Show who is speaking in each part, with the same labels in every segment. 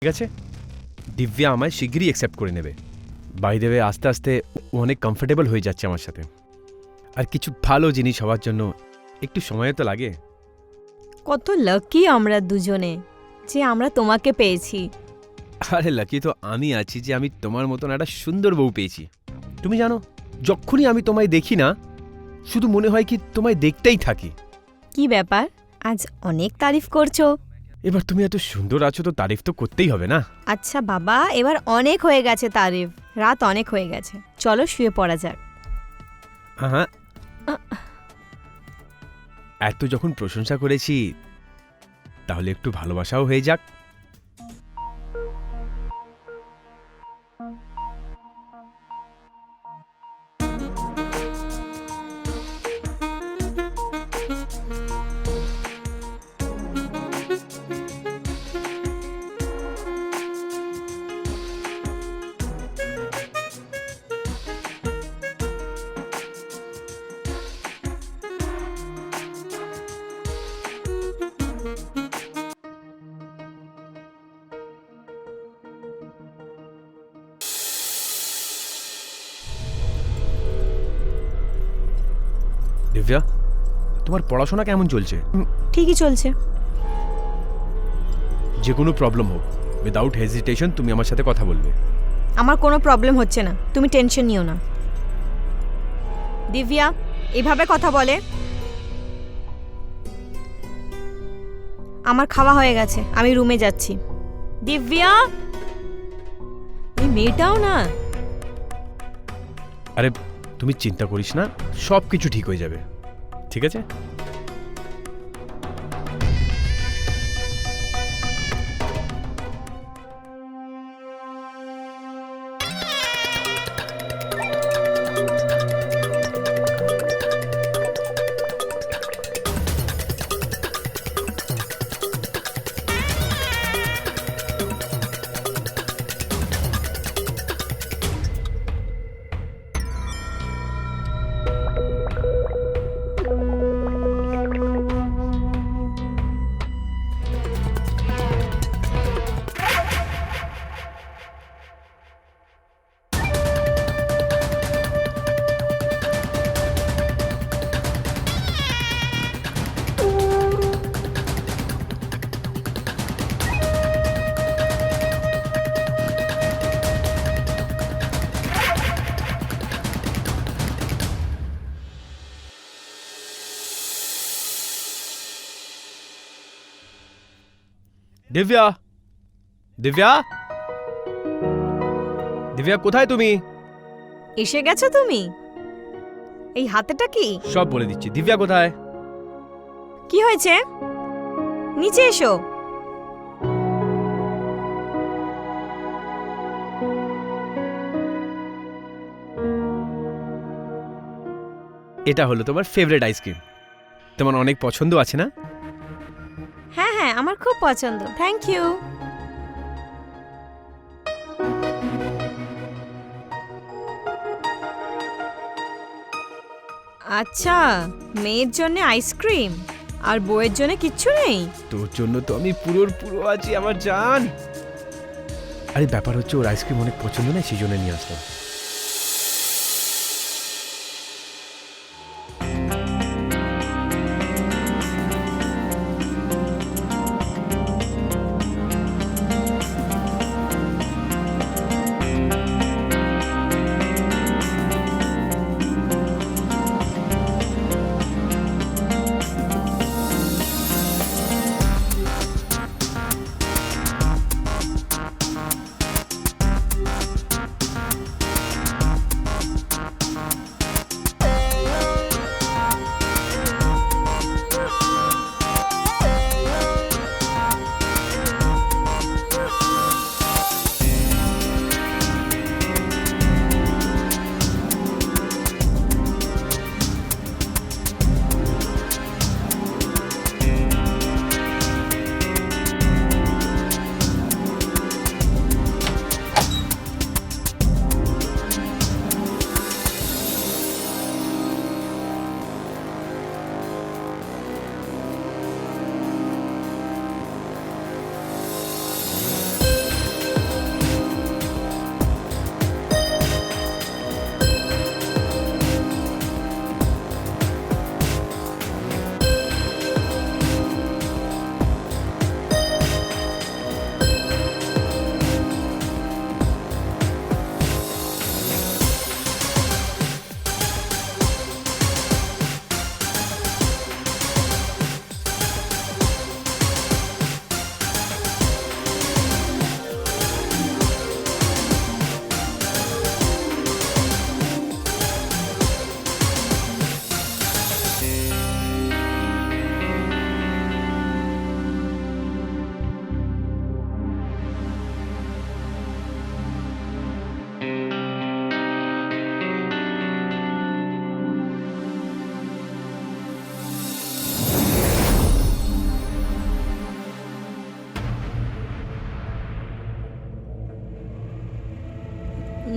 Speaker 1: ঠিক আছে, দিব্যা আমায় শিগগিরই অ্যাকসেপ্ট করে নেবে। বাই দ্য ওয়ে, আস্তে আস্তে ও অনেক কমফোর্টেবল হয়ে যাচ্ছে আমার সাথে। আর কিছু ভালো জিনিস হওয়ার জন্য একটু সময় তো লাগে।
Speaker 2: কত লাকি আমরা দুজনে যে আমরা তোমাকে পেয়েছি।
Speaker 1: আরে লাকি তো আমি আছি যে আমি তোমার মতন একটা সুন্দর বউ পেয়েছি। তুমি জানো, যখনই আমি তোমায় দেখি না, শুধু মনে হয় কি তোমায় দেখতেই থাকি।
Speaker 2: কি ব্যাপার, আজ অনেক তারিফ করছো।
Speaker 1: এবার তুমি এত সুন্দর আছো তো তারিফ তো করতেই হবে না?
Speaker 2: আচ্ছা বাবা, এবার অনেক হয়ে গেছে তারিফ, রাত অনেক হয়ে গেছে, চলো শুয়ে পড়া যাক।
Speaker 1: হ্যাঁ, এত যখন প্রশংসা করেছি তাহলে একটু ভালোবাসাও হয়ে যাক। দিব্যা, তোমার পড়াশোনা কেমন চলছে?
Speaker 2: ঠিকই চলছে।
Speaker 1: যে কোনো প্রবলেম হোক, উইদাউট হেজিটেশন তুমি আমার সাথে কথা বলবে।
Speaker 2: আমার কোনো প্রবলেম হচ্ছে না, তুমি টেনশন নিও না। দিব্যা এভাবে কথা বলে? আমার খাওয়া হয়ে গেছে, আমি রুমে যাচ্ছি। দিব্যা, এই মেয়েটাও না।
Speaker 1: আরে তুমি চিন্তা করিস না, সব কিছু ঠিক হয়ে যাবে। ঠিক আছে? দিব্যা, দিব্যা, দিব্যা কোথায় তুমি?
Speaker 2: এসে গেছো তুমি? এই হাতেটা কি?
Speaker 1: সব বলে দিচ্ছি। দিব্যা কোথায়?
Speaker 2: কি হয়েছে? নিচে এসো।
Speaker 1: এটা হলো তোমার ফেভারিট আইসক্রিম। তোমার অনেক পছন্দ আছে না?
Speaker 2: হ্যাঁ হ্যাঁ, আমার খুব পছন্দ, থ্যাংক ইউ। আচ্ছা, মেয়ের জন্য আইসক্রিম আর বউয়ের জন্য কিচ্ছু নেই?
Speaker 1: তোর জন্য তো আমি পুরো আছি আমার জান। আরে ব্যাপার হচ্ছে ওর আইসক্রিম অনেক পছন্দ না, সেই জন্য নিয়ে আসলাম।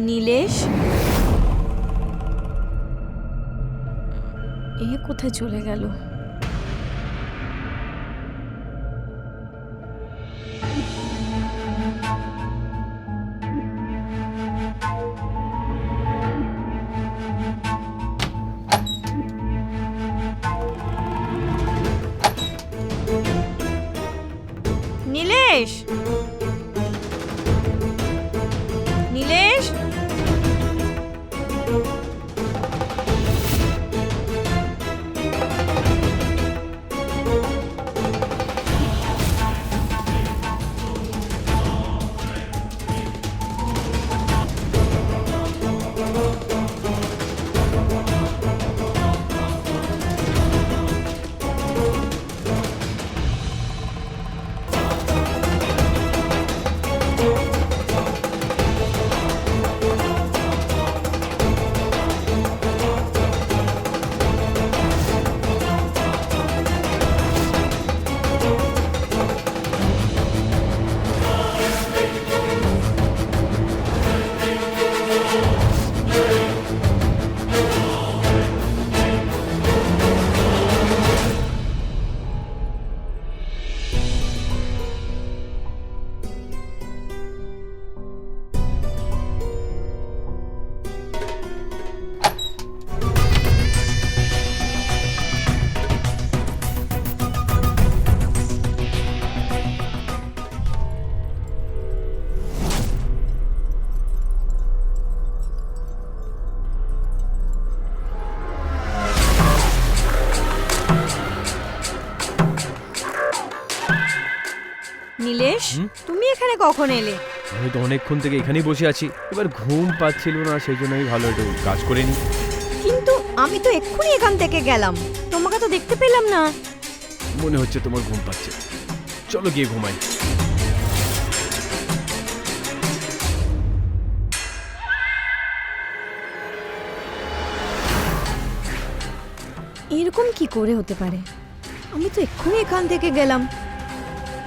Speaker 2: নীলেশ, এ কোথায় চলে গেল? নীলেশ, নীলেশ, নীলেশ, তুমি এখানে কখন এলে?
Speaker 1: আমি তো অনেকক্ষণ থেকে এখানেই বসে আছি, এবার ঘুম পাচ্ছিল না, সেই জন্য আমি ভালো একটু কাজ করে নি।
Speaker 2: কিন্তু আমি তো এক্ষুনি এখান থেকে গেলাম, তোমাকে তো দেখতে পেলাম না।
Speaker 1: মনে হচ্ছে তোমার ঘুম পাচ্ছে, চলো গিয়ে ঘুমাই।
Speaker 2: এরকম কি করে হতে পারে? আমি তো এক্ষুনি এখান থেকে গেলাম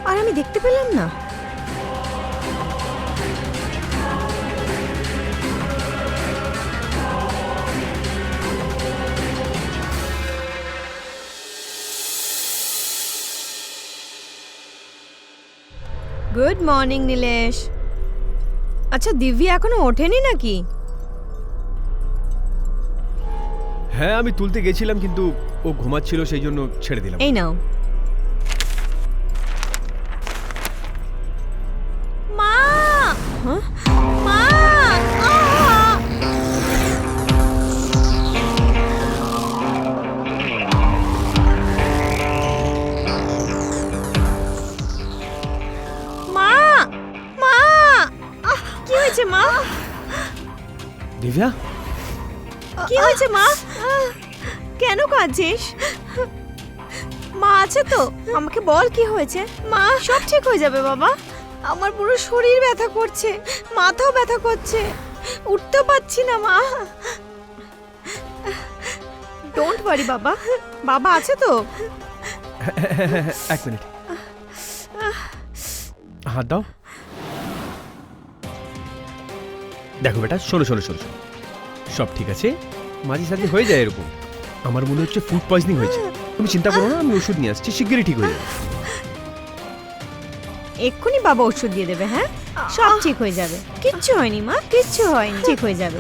Speaker 2: আর আমি দেখতে পেলাম না। Good morning Nilesh. আচ্ছা, দিব্যি এখনো ওঠেনি নাকি?
Speaker 1: হ্যাঁ, আমি তুলতে গেছিলাম কিন্তু ও ঘুমাচ্ছিল, সেই জন্য ছেড়ে দিলাম।
Speaker 2: এই নাও। মা, মা, মা, মা, কি হয়েছে মা?
Speaker 1: দিব্যা,
Speaker 2: কি হয়েছে মা? কেন কাঁদছিস? মা আছে তো, আমাকে বল কি হয়েছে। মা, সব ঠিক হয়ে যাবে বাবা। আমার পুরো শরীর ব্যথা করছে, মাথাও ব্যথা করছে, উঠতেও পারছি না মা। ডোন্ট ওয়ারি বাবা, বাবা আছে তো।
Speaker 1: এক মিনিট, হাত দাও। দেখো বেটা, শোনো শোনো শোনো শোনো, সব ঠিক আছে, মাঝে সাঝে হয়ে যায় এরকম। আমার মনে হচ্ছে ফুড পয়জনিং হয়েছে, তুমি চিন্তা করো না, আমি ওষুধ নিয়ে আসছি, শিগগিরই ঠিক হয়ে যাবে।
Speaker 2: এক্ষুনি বাবা ওষুধ দিয়ে দেবে। হ্যাঁ, সব ঠিক হয়ে যাবে, কিচ্ছু হয়নি মা, কিচ্ছু হয়নি, ঠিক হয়ে যাবে।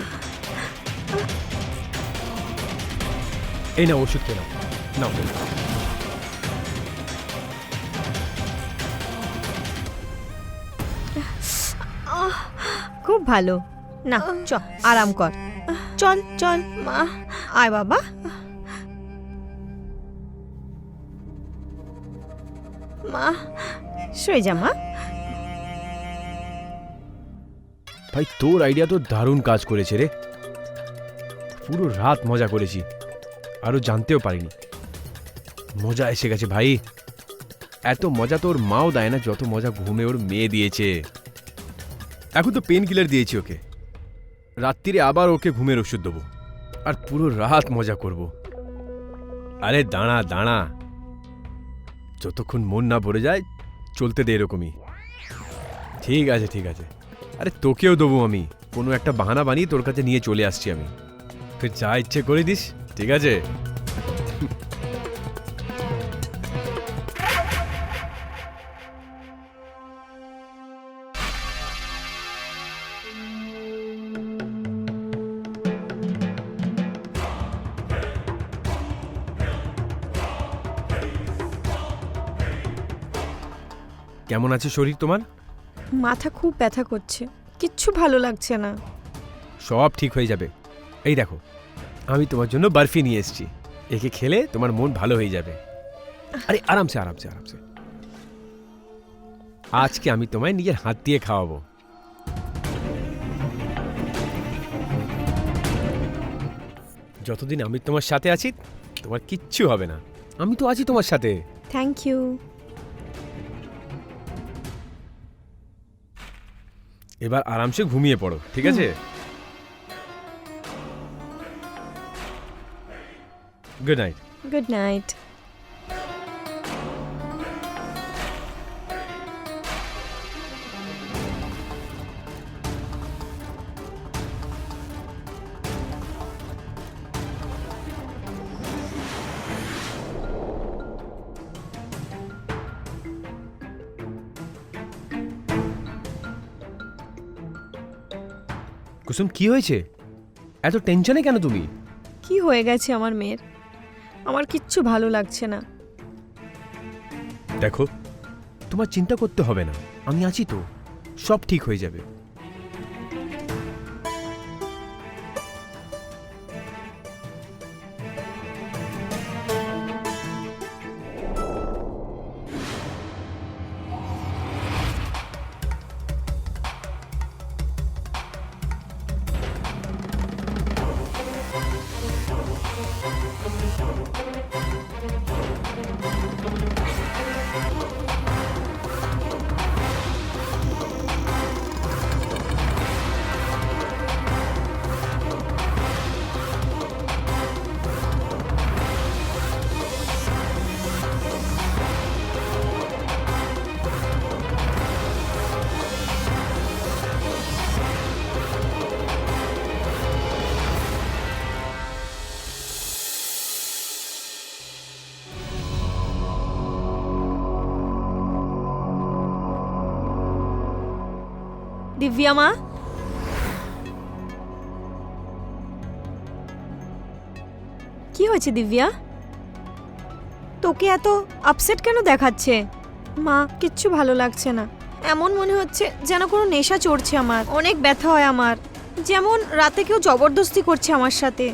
Speaker 1: এই না ওষুধ খেলাম, নাও।
Speaker 2: খুব ভালো, না চল আরাম কর, চল চল মা, আয় বাবা। মা, শুয়ে যা মা।
Speaker 1: ভাই, তোর আইডিয়া তো দারুণ কাজ করেছে রে, পুরো রাত মজা করেছি, আরো জানতেও পারিনি। মজা এসে গেছে ভাই, এত মজা তো ওর মাও দেয় না যত মজা ঘুমে ওর মেয়ে দিয়েছে। এখন তো পেন কিলার দিয়েছি ওকে, রাত্রিরে আবার ওকে ঘুমের ওষুধ দেবো আর পুরো রাত মজা করব। আরে দাঁড়া দাঁড়া, যতক্ষণ মন না ভরে যায় চলতে দে এরকমই। ঠিক আছে ঠিক আছে, আরে তোকেও দেবো আমি, কোনো একটা বাহানা বানিয়ে তোর কাছে নিয়ে চলে আসছি আমি, তুই যা ইচ্ছে করে দিস, ঠিক আছে? কেমন আছে শরীর তোমার?
Speaker 2: মাথা খুব ব্যথা করছে, কিচ্ছু ভালো লাগছে না।
Speaker 1: সব ঠিক হয়ে যাবে। এই দেখো, আমি তোমার জন্য বরফি নিয়ে এসেছি, একে খেলে তোমার মন ভালো হয়ে যাবে। আরে আরামসে আরামসে আরামসে। আজকে আমি তোমায় নিজের হাত দিয়ে খাওয়াবো। যতদিন আমি তোমার সাথে আছি তোমার কিচ্ছু হবে না, আমি তো আছি তোমার সাথে।
Speaker 2: Thank you.
Speaker 1: এবার আরামসে ঘুমিয়ে পড়ো, ঠিক আছে? Good night.
Speaker 2: Good night.
Speaker 1: Kusum, কি হয়েছে? এত টেনশনে কেন তুমি?
Speaker 2: কি হয়ে গেছে আমার মেয়ের? আমার কিচ্ছু ভালো লাগছে না।
Speaker 1: দেখো, তোমার চিন্তা করতে হবে না, আমি আছি তো, সব ঠিক হয়ে যাবে।
Speaker 2: দিব্যা মা, কি হয়েছে দিব্যা? তোকে এত আপসেট কেন দেখাচ্ছে? মা, কিচ্ছু ভালো লাগছে না, এমন মনে হচ্ছে যেন কোনো নেশা চড়ছে আমার। অনেক ব্যথা হয় আমার, যেমন রাতে কেউ জবরদস্তি করছে আমার সাথে।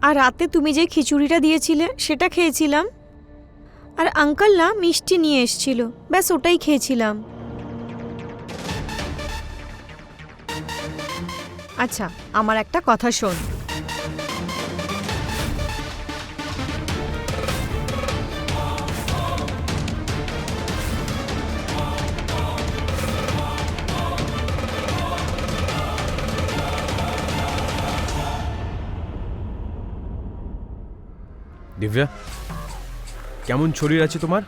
Speaker 2: আর রাতে তুমি যে খিচুড়িটা দিয়েছিলে সেটা খেয়েছিলাম, আর আঙ্কেল না মিষ্টি নিয়ে এসেছিল, ব্যাস ওটাই খেয়েছিলাম। আচ্ছা, আমার একটা কথা শোন।
Speaker 1: দিব্যা, কেমন শরীর আছে তোমার?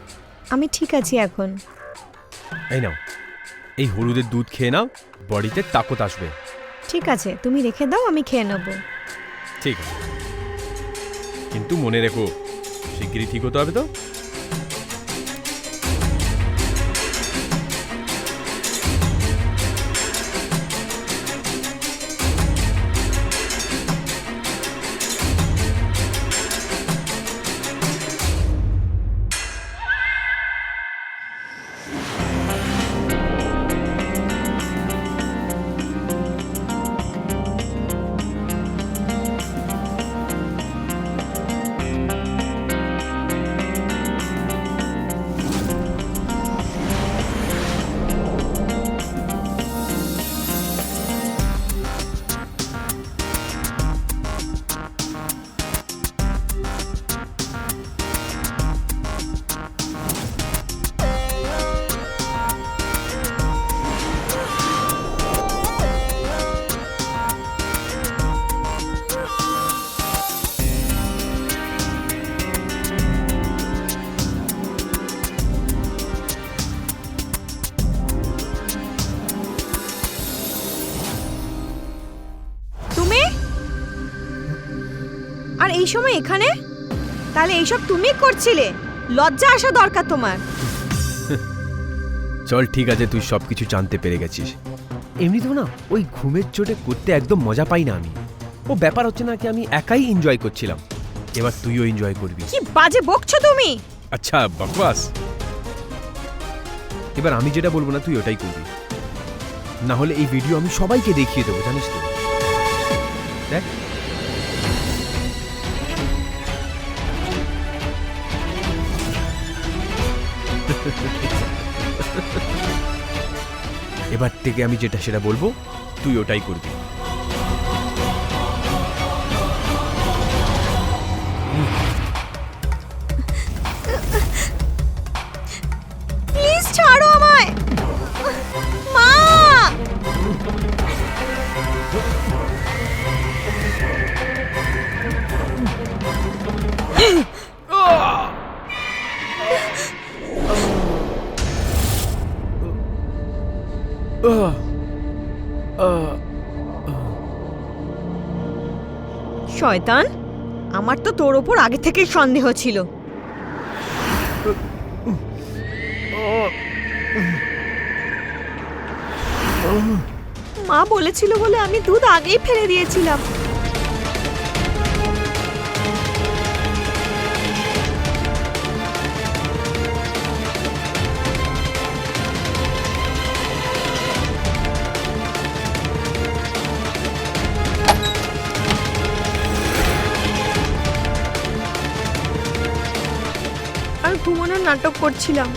Speaker 2: আমি ঠিক আছি এখন।
Speaker 1: এই নাও, এই হলুদের দুধ খেয়ে নাও, বডিতে তাকত আসবে।
Speaker 2: ঠিক আছে, তুমি রেখে দাও, আমি খেয়ে নেব।
Speaker 1: ঠিক আছে, কিন্তু মনে রেখো শিগগিরই ঠিক হতে হবে তো।
Speaker 2: এই সময় এখানে? তাহলে এইসব তুমি করছিলে? লজ্জা আসা দরকার তোমার।
Speaker 1: চল ঠিক আছে, তুই সব কিছু জানতে পেরে গেছিস। এমনিতেও না ওই ঘুমের চোটে করতে একদম মজা পাই না আমি। ও ব্যাপার হচ্ছে না কি আমি একাই এনজয় করছিলাম, এবার তুইও এনজয় করবি।
Speaker 2: কি বাজে বকছো তুমি?
Speaker 1: আচ্ছা বকবাস। এবার আমি যেটা বলবো না তুই ওটাই করবি, না হলে এই ভিডিও আমি সবাইকে দেখিয়ে দেবো, জানিস তো। দেখ এবার থেকে আমি যেটা সেটা বলবো তুই ওটাই করবি।
Speaker 2: প্লিজ ছাড়ো আমায়। মা! শয়তান, আমার তো তোর ওপর আগে থেকেই সন্দেহ ছিল। মা বলেছিল বলে আমি দুধ আগেই ফেলে দিয়েছিলাম। আর ঘুমানোর নাটক করছিলাম।